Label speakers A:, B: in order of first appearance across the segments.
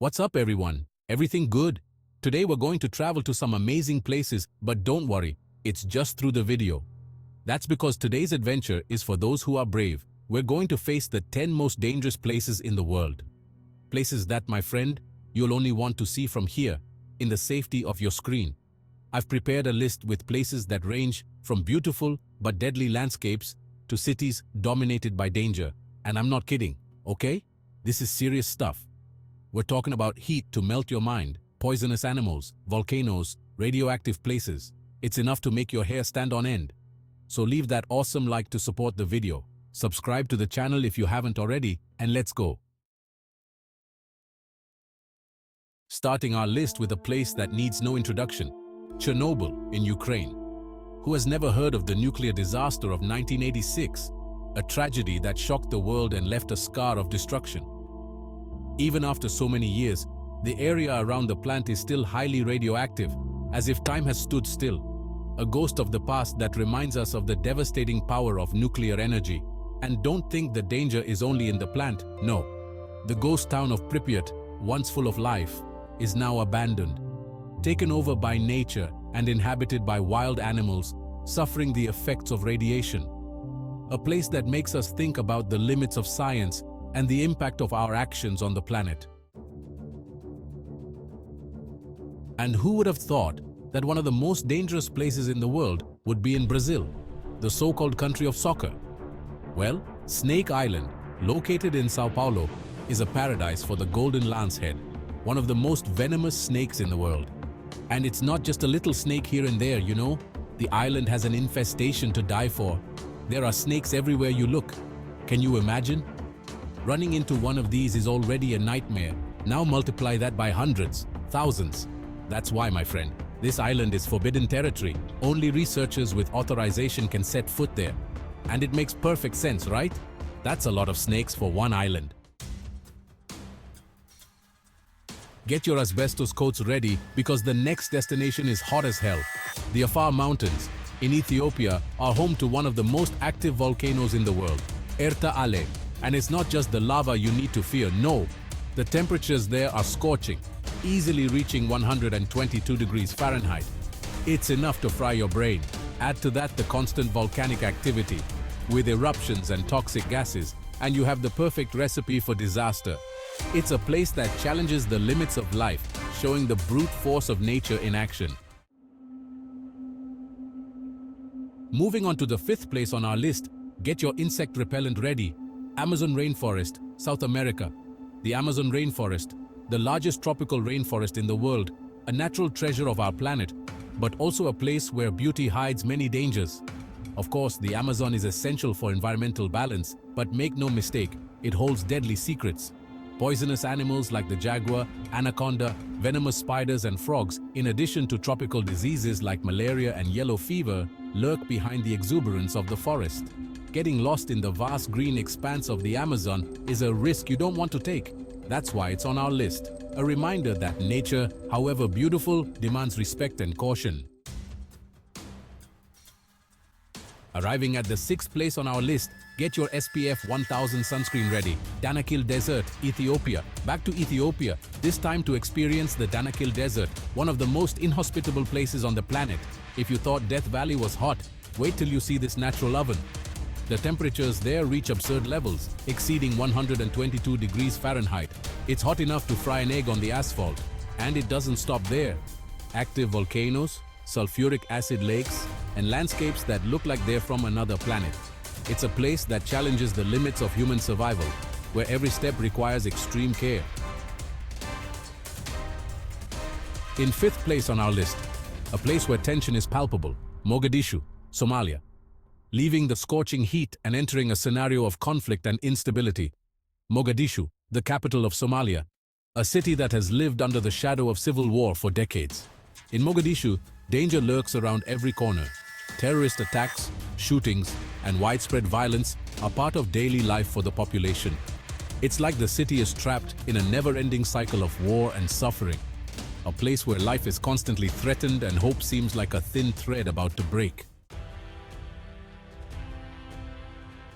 A: What's up, everyone? Everything good? Today we're going to travel to some amazing places, but don't worry, it's just through the video. That's because today's adventure is for those who are brave. We're going to face the 10 most dangerous places in the world. Places that, my friend, you'll only want to see from here, in the safety of your screen. I've prepared a list with places that range from beautiful but deadly landscapes to cities dominated by danger. And I'm not kidding, okay? This is serious stuff. We're talking about heat to melt your mind, poisonous animals, volcanoes, radioactive places. It's enough to make your hair stand on end. So leave that awesome like to support the video. Subscribe to the channel if you haven't already, and let's go. Starting our list with a place that needs no introduction, Chernobyl in Ukraine. Who has never heard of the nuclear disaster of 1986? A tragedy that shocked the world and left a scar of destruction. Even after so many years, the area around the plant is still highly radioactive, as if time has stood still. A ghost of the past that reminds us of the devastating power of nuclear energy. And don't think the danger is only in the plant, no. The ghost town of Pripyat, once full of life, is now abandoned, taken over by nature and inhabited by wild animals, suffering the effects of radiation. A place that makes us think about the limits of science and the impact of our actions on the planet. And who would have thought that one of the most dangerous places in the world would be in Brazil, the so-called country of soccer? Well, Snake Island, located in Sao Paulo, is a paradise for the golden lancehead, one of the most venomous snakes in the world. And it's not just a little snake here and there, you know. The island has an infestation to die for. There are snakes everywhere you look. Can you imagine? Running into one of these is already a nightmare. Now multiply that by hundreds, thousands. That's why, my friend, this island is forbidden territory. Only researchers with authorization can set foot there. And it makes perfect sense, right? That's a lot of snakes for one island. Get your asbestos coats ready because the next destination is hot as hell. The Afar Mountains in Ethiopia are home to one of the most active volcanoes in the world, Erta Ale. And it's not just the lava you need to fear, no. The temperatures there are scorching, easily reaching 122 degrees Fahrenheit. It's enough to fry your brain. Add to that the constant volcanic activity, with eruptions and toxic gases, and you have the perfect recipe for disaster. It's a place that challenges the limits of life, showing the brute force of nature in action. Moving on to the fifth place on our list, get your insect repellent ready. Amazon rainforest, South America. The Amazon rainforest, the largest tropical rainforest in the world, a natural treasure of our planet, but also a place where beauty hides many dangers. Of course, the Amazon is essential for environmental balance, but make no mistake, it holds deadly secrets. Poisonous animals like the jaguar, anaconda, venomous spiders and frogs, in addition to tropical diseases like malaria and yellow fever, lurk behind the exuberance of the forest. Getting lost in the vast green expanse of the Amazon is a risk you don't want to take. That's why it's on our list. A reminder that nature, however beautiful, demands respect and caution. Arriving at the sixth place on our list, get your SPF 1000 sunscreen ready. Danakil Desert, Ethiopia. Back to Ethiopia, this time to experience the Danakil Desert, one of the most inhospitable places on the planet. If you thought Death Valley was hot, wait till you see this natural oven. The temperatures there reach absurd levels, exceeding 122 degrees Fahrenheit. It's hot enough to fry an egg on the asphalt. And it doesn't stop there. Active volcanoes, sulfuric acid lakes, and landscapes that look like they're from another planet. It's a place that challenges the limits of human survival, where every step requires extreme care. In fifth place on our list, a place where tension is palpable, Mogadishu, Somalia. Leaving the scorching heat and entering a scenario of conflict and instability. Mogadishu, the capital of Somalia, a city that has lived under the shadow of civil war for decades. In Mogadishu, danger lurks around every corner. Terrorist attacks, shootings, and widespread violence are part of daily life for the population. It's like the city is trapped in a never-ending cycle of war and suffering. A place where life is constantly threatened and hope seems like a thin thread about to break.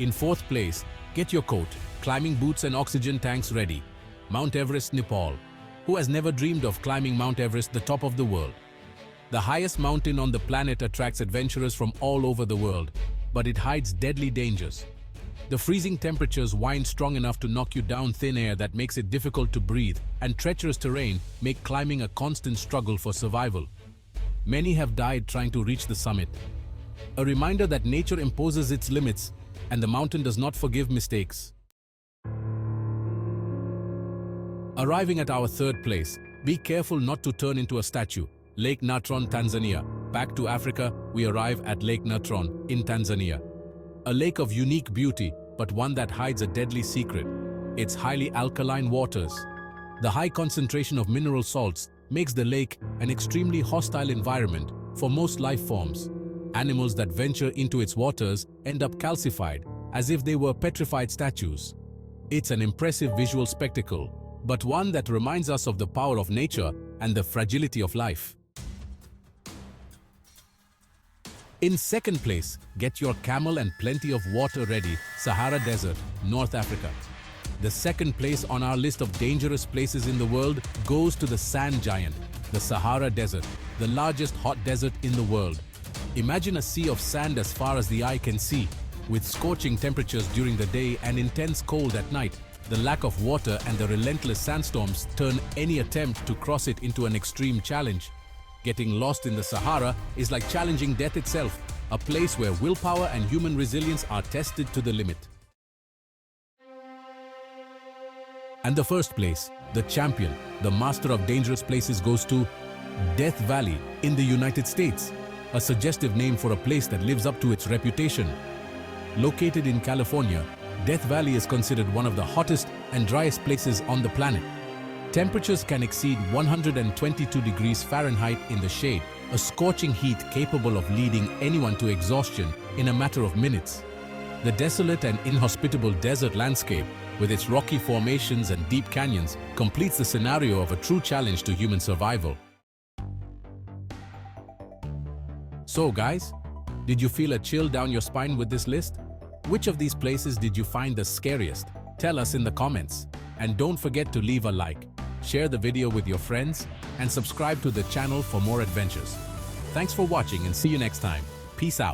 A: In fourth place, get your coat, climbing boots and oxygen tanks ready. Mount Everest, Nepal. Who has never dreamed of climbing Mount Everest, the top of the world? The highest mountain on the planet attracts adventurers from all over the world, but it hides deadly dangers. The freezing temperatures wind strong enough to knock you down thin air that makes it difficult to breathe, and treacherous terrain make climbing a constant struggle for survival. Many have died trying to reach the summit. A reminder that nature imposes its limits, and the mountain does not forgive mistakes. Arriving at our third place, be careful not to turn into a statue. Lake Natron, Tanzania. Back to Africa, we arrive at Lake Natron in Tanzania. A lake of unique beauty, but one that hides a deadly secret: its highly alkaline waters. The high concentration of mineral salts makes the lake an extremely hostile environment for most life forms. Animals that venture into its waters end up calcified, as if they were petrified statues. It's an impressive visual spectacle, but one that reminds us of the power of nature and the fragility of life. In second place, get your camel and plenty of water ready, Sahara Desert, North Africa. The second place on our list of dangerous places in the world goes to the sand giant, the Sahara Desert, the largest hot desert in the world. Imagine a sea of sand as far as the eye can see, with scorching temperatures during the day and intense cold at night. The lack of water and the relentless sandstorms turn any attempt to cross it into an extreme challenge. Getting lost in the Sahara is like challenging death itself, a place where willpower and human resilience are tested to the limit. And the first place, the champion, the master of dangerous places, goes to Death Valley in the United States, a suggestive name for a place that lives up to its reputation. Located in California, Death Valley is considered one of the hottest and driest places on the planet. Temperatures can exceed 122 degrees Fahrenheit in the shade, a scorching heat capable of leading anyone to exhaustion in a matter of minutes. The desolate and inhospitable desert landscape, with its rocky formations and deep canyons, completes the scenario of a true challenge to human survival. So guys, did you feel a chill down your spine with this list? Which of these places did you find the scariest? Tell us in the comments. And don't forget to leave a like, share the video with your friends, and subscribe to the channel for more adventures. Thanks for watching and see you next time. Peace out.